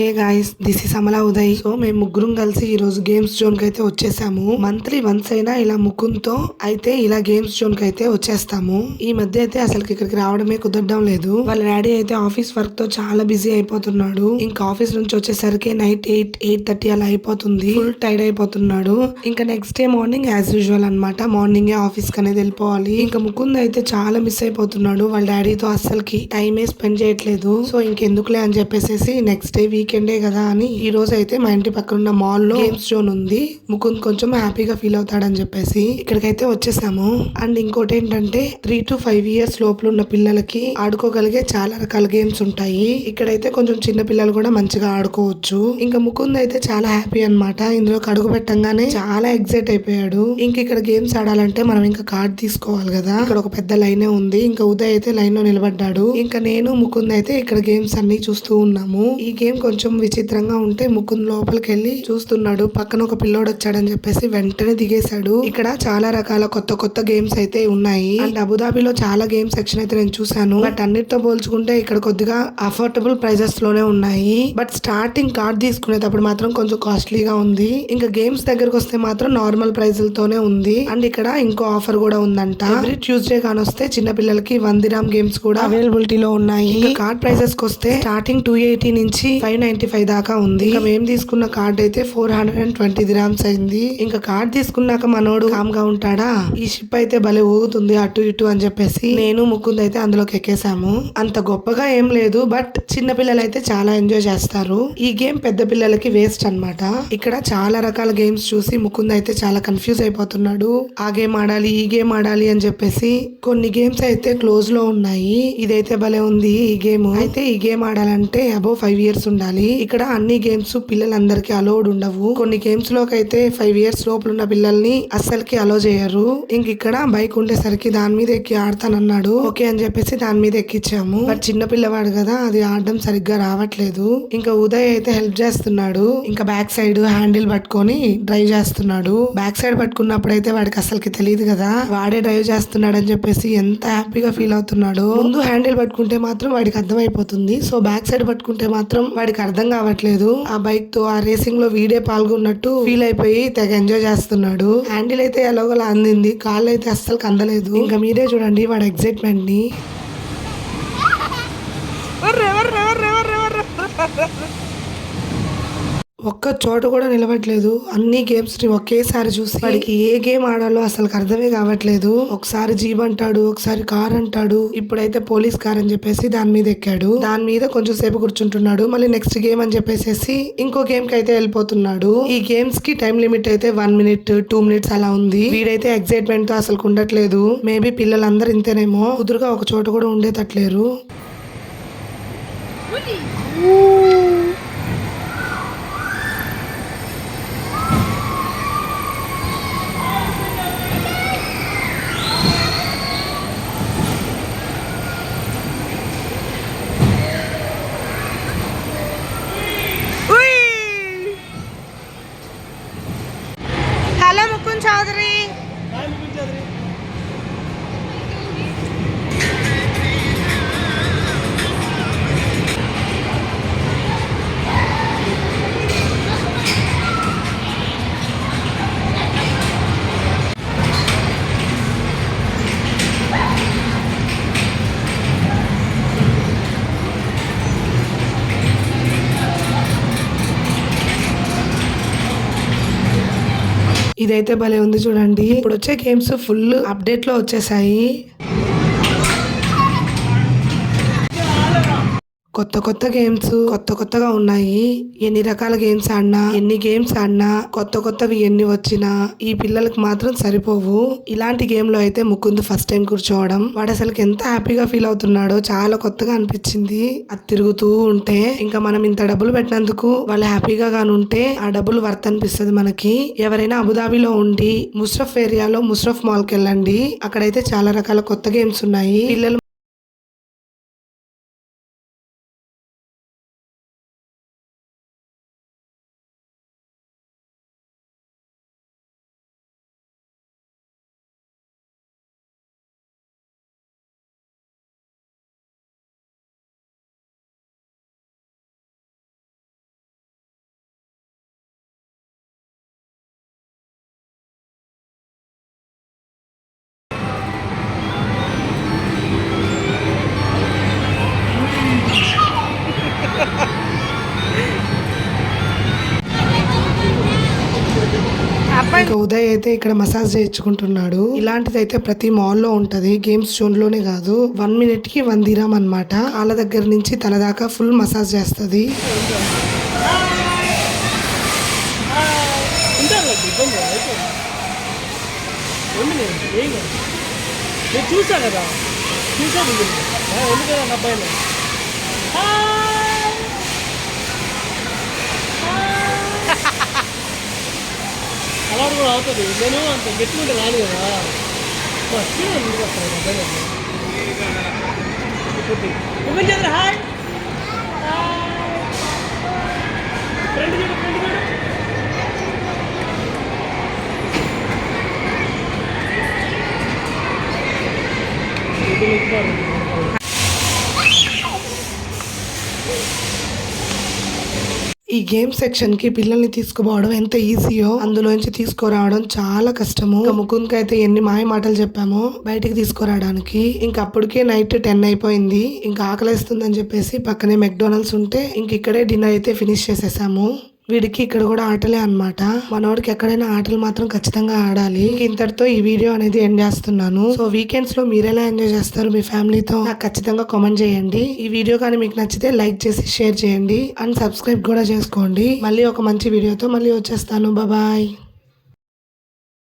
Hey guys, this is Amala Uday. So మేము ముగ్గురం కలిసి ఈ రోజు గేమ్స్ జోన్ కి అయితే వచ్చేసాము. మంత్లీ వన్స్ అయినా ఇలా ముగ్గురుతో అయితే ఇలా గేమ్స్ జోన్ కి అయితే వచ్చేస్తాము. ఈ మధ్య అయితే అసలు ఇక్కడికి రావడమే కుదరడం లేదు. వాళ్ళ డాడీ అయితే ఆఫీస్ వర్క్ తో చాలా బిజీ అయిపోతున్నాడు. ఇంకా ఆఫీస్ నుంచి వచ్చేసరికి నైట్ 8:30 అలా అయిపోతుంది. ఫుల్ టైర్డ్ అయిపోతున్నాడు. ఇంకా next day morning as usual అనమాట. మార్నింగ్ ఆఫీస్ కి అనేది వెళ్ళిపోవాలి. ఇంకా ముకుంద్ అయితే చాలా మిస్ అయిపోతున్నాడు. వాళ్ళ డాడీతో అస్సలకి టైమే స్పెండ్ చేయట్లేదు. సో ఇంకెందుకులే అని చెప్పేసి నెక్స్ట్ డే వీకెండే కదా అని ఈ రోజు అయితే మా ఇంటి పక్కన ఉన్న మాల్ లో గేమ్స్ జోన్ ఉంది. ముకుంద్ కొంచెం హ్యాపీగా ఫీల్ అవుతాడని చెప్పేసి ఇక్కడికైతే వచ్చేసాము. అండ్ ఇంకోటి ఏంటంటే 3 to 5 years లోపల ఉన్న పిల్లలకి ఆడుకోగలిగే చాలా రకాల గేమ్స్ ఉంటాయి. ఇక్కడైతే కొంచెం చిన్న పిల్లలు కూడా మంచిగా ఆడుకోవచ్చు. ఇంకా ముకుంద్ అయితే చాలా హ్యాపీ అనమాట. ఇందులో అడుగు పెట్టంగానే చాలా ఎక్సైట్ అయిపోయాడు. ఇంక ఇక్కడ గేమ్స్ ఆడాలంటే మనం ఇంకా కార్డ్ తీసుకోవాలి కదా. ఇక్కడ ఒక పెద్ద లైనే ఉంది. ఇంకా ఉదయ్ అయితే లైన్ లో నిలబడ్డాడు. ఇంకా నేను ముకుంద్ అయితే ఇక్కడ గేమ్స్ అన్ని చూస్తూ ఉన్నాము. ఈ గేమ్ కొంచెం విచిత్రంగా ఉంటే ముకుంద్ లోపలికి వెళ్ళి చూస్తున్నాడు. పక్కన ఒక పిల్లోడు వచ్చాడని చెప్పేసి వెంటనే దిగేశాడు. ఇక్కడ చాలా రకాల కొత్త కొత్త గేమ్స్ అయితే ఉన్నాయి. అండ్ అబుదాబిలో చాలా గేమ్ సెక్షన్ అయితే నేను చూసాను. బట్ అన్నిటితో పోల్చుకుంటే ఇక్కడ కొద్దిగా అఫోర్డబుల్ ప్రైజెస్ లోనే ఉన్నాయి. బట్ స్టార్టింగ్ కార్డ్ తీసుకునేటప్పుడు మాత్రం కొంచెం కాస్ట్లీగా ఉంది. ఇంకా గేమ్స్ దగ్గరకు వస్తే మాత్రం నార్మల్ ప్రైజులతోనే ఉంది. అండ్ ఇక్కడ ఇంకో ఆఫర్ కూడా ఉందంట. ఎవ్రీ ట్యూస్డే కానొస్తే చిన్న పిల్లలకి 1 dirham గేమ్స్ కూడా అవైలబిలిటీలో ఉన్నాయి. ఇంకా కార్డ్ ప్రైజెస్ కి వస్తే స్టార్టింగ్ 280 నుంచి 595 దాకా ఉంది. ఇంకా మేము తీసుకున్న కార్డ్ అయితే 420 dirhams అయింది. ఇంకా కార్డ్ తీసుకున్నాక మనోడు కామ్ గా ఉంటాడా. ఈ షిప్ అయితే భలే ఊగుతుంది అటు ఇటు అని చెప్పేసి నేను ముకుంద్ అయితే అందులోకి ఎక్కేసాము. అంత గొప్పగా ఏం లేదు. బట్ చిన్న పిల్లలు అయితే చాలా ఎంజాయ్ చేస్తారు. ఈ గేమ్ పెద్ద పిల్లలకి వేస్ట్ అన్నమాట. ఇక్కడ చాలా రకాల గేమ్స్ చూసి ముకుంద్ అయితే చాలా కన్ఫ్యూజ్ అయిపోతున్నాడు. ఆ గేమ్ ఆడాలి, ఈ గేమ్ ఆడాలి అని చెప్పేసి కొన్ని గేమ్స్ అయితే క్లోజ్ లో ఉన్నాయి. ఇదైతే భలే ఉంది ఈ గేమ్. అయితే ఈ గేమ్ ఆడాలంటే అబౌవ్ 5 years ఉండాలి. ఇక్కడ అన్ని గేమ్స్ పిల్లలందరికీ అలౌడ్ ఉండవు. కొన్ని గేమ్స్ లోకి అయితే 5 years లోపల ఉన్న పిల్లల్ని అస్సలకి అలో చేయరు. ఇంక ఇక్కడ బైక్ ఉండేసరికి దాని మీద ఎక్కి ఆడతానన్నాడు. ఓకే అని చెప్పేసి దాని మీద ఎక్కించాము. బట్ చిన్న పిల్లవాడు కదా, అది ఆడడం సరిగ్గా రావట్లేదు. ఇంకా ఉదయ్ అయితే హెల్ప్ చేస్తున్నాడు. ఇంకా బ్యాక్ సైడ్ హ్యాండిల్ పట్టుకొని డ్రైవ్ చేస్తున్నాడు. బ్యాక్ సైడ్ పట్టుకున్నప్పుడు అయితే వాడికి అసలుకి తెలియదు కదా, వాడే డ్రైవ్ చేస్తున్నాడు అని చెప్పేసి ఎంత హ్యాపీగా ఫీల్ అవుతున్నాడు. ముందు హ్యాండిల్ పట్టుకుంటే మాత్రం వాడికి అర్థమైపోతుంది. సో బ్యాక్ సైడ్ పట్టుకుంటే మాత్రం వాడికి అర్థం కావట్లేదు. ఆ బైక్ తో ఆ రేసింగ్ లో వీడే పాల్గొన్నట్టు ఫీల్ అయిపోయి తెగ ఎంజాయ్ చేస్తున్నాడు. హ్యాండిల్ అయితే ఎలాగోలా అందింది, కాళ్ళు అయితే అస్సలు అందలేదు. ఇంకా మీరే చూడండి వాడి ఎక్సైట్మెంట్ ని. ఒక్క చోట కూడా నిలబడలేదు. అన్ని గేమ్స్ ని ఒకేసారి చూసి వాడికి ఏ గేమ్ ఆడాలో అసలు అర్థమే కావట్లేదు. ఒకసారి జీప్ అంటాడు, ఒకసారి కార్ అంటాడు. ఇప్పుడైతే పోలీస్ కార్ అని చెప్పేసి దాని మీద ఎక్కాడు. దాని మీద కొంచెం సేపు కూర్చుంటున్నాడు. మళ్ళీ నెక్స్ట్ గేమ్ అని చెప్పేసి ఇంకో గేమ్ కి అయితే వెళ్ళిపోతున్నాడు. ఈ గేమ్స్ కి టైం లిమిట్ అయితే 1 minute 2 minutes అలా ఉంది. వీడైతే ఎక్సైట్మెంట్ తో అసలు ఉండట్లేదు. మేబీ పిల్లలందరూ ఇంతేనేమో, కుదురుగా ఒక చోట కూడా ఉండేటట్లేరు. హలో ముకుంద్ చౌదరి. ఇదైతే భలే ఉంది చూడండి. ఇప్పుడు వచ్చే గేమ్స్ ఫుల్ అప్డేట్ లో వచ్చేసాయి. కొత్త కొత్త గేమ్స్ కొత్తగా ఉన్నాయి. ఎన్ని రకాల గేమ్స్ ఆడినా, ఎన్ని గేమ్స్ ఆడినా, కొత్తవి ఎన్ని వచ్చినా ఈ పిల్లలకు మాత్రం సరిపోవు. ఇలాంటి గేమ్ లో అయితే ముకుంద్ ఫస్ట్ టైం కూర్చోవడం, వాడు అసలు ఎంత హ్యాపీగా ఫీల్ అవుతున్నాడో చాలా కొత్తగా అనిపించింది. అది తిరుగుతూ ఉంటే ఇంకా మనం ఇంత డబ్బులు పెట్టినందుకు వాళ్ళు హ్యాపీగా గానుంటే ఆ డబ్బులు వర్త్ అనిపిస్తుంది మనకి. ఎవరైనా అబుదాబిలో ఉండి ముష్రఫ్ ఏరియాలో ముష్రఫ్ మాల్ కి వెళ్ళండి. అక్కడైతే చాలా రకాల కొత్త గేమ్స్ ఉన్నాయి. పిల్లలు ఇంకా ఉదయ్ అయితే ఇక్కడ మసాజ్ చేయించుకుంటున్నాడు. ఇలాంటిది అయితే ప్రతి మాల్ లో ఉంటది, గేమ్స్ జోన్ లోనే కాదు. 1 minute కి 1 dirham అన్నమాట. కాళ్ళ దగ్గర నుంచి తల దాకా ఫుల్ మసాజ్ చేస్తది. నేను చూసా కదా, చూసాను ఎందుకు కదా నా అబ్బాయిని. అలా కూడా అవుతుంది. నేను అంత గట్టిగా రాను కదా, ముందుకు వస్తాను అబ్బాయి. ఓపెన్ చేద్దరు. హాయ్ ఫ్రెండ్ చూడు, ఫ్రెండ్ చూడు. ఈ గేమ్ సెక్షన్ కి పిల్లల్ని తీసుకుపోవడం ఎంత ఈజీయో అందులోంచి తీసుకురావడం చాలా కష్టము. ఇంకా ముకుంద్కి అయితే ఎన్ని మాయ మాటలు చెప్పామో బయటికి తీసుకురావడానికి. ఇంకా అప్పటికే నైట్ 10 అయిపోయింది. ఇంకా ఆకలిస్తుందని చెప్పేసి పక్కనే మెక్డొనాల్డ్స్ ఉంటే ఇంక ఇక్కడే డిన్నర్ అయితే ఫినిష్ చేసేసాము. వీడికి ఇక్కడ కూడా ఆటలే అన్నమాట. మనోడికి ఎక్కడైనా ఆటలు మాత్రం ఖచ్చితంగా ఆడాలి. ఇంతటితో ఈ వీడియో అనేది ఎండ్ చేస్తున్నాను. సో వీకెండ్స్ లో మీరు ఎలా ఎంజాయ్ చేస్తారు మీ ఫ్యామిలీతో నాకు ఖచ్చితంగా కామెంట్ చేయండి. ఈ వీడియో కానీ మీకు నచ్చితే లైక్ చేసి షేర్ చేయండి అండ్ సబ్స్క్రైబ్ కూడా చేసుకోండి. మళ్ళీ ఒక మంచి వీడియోతో మళ్ళీ వచ్చేస్తాను. బాయ్.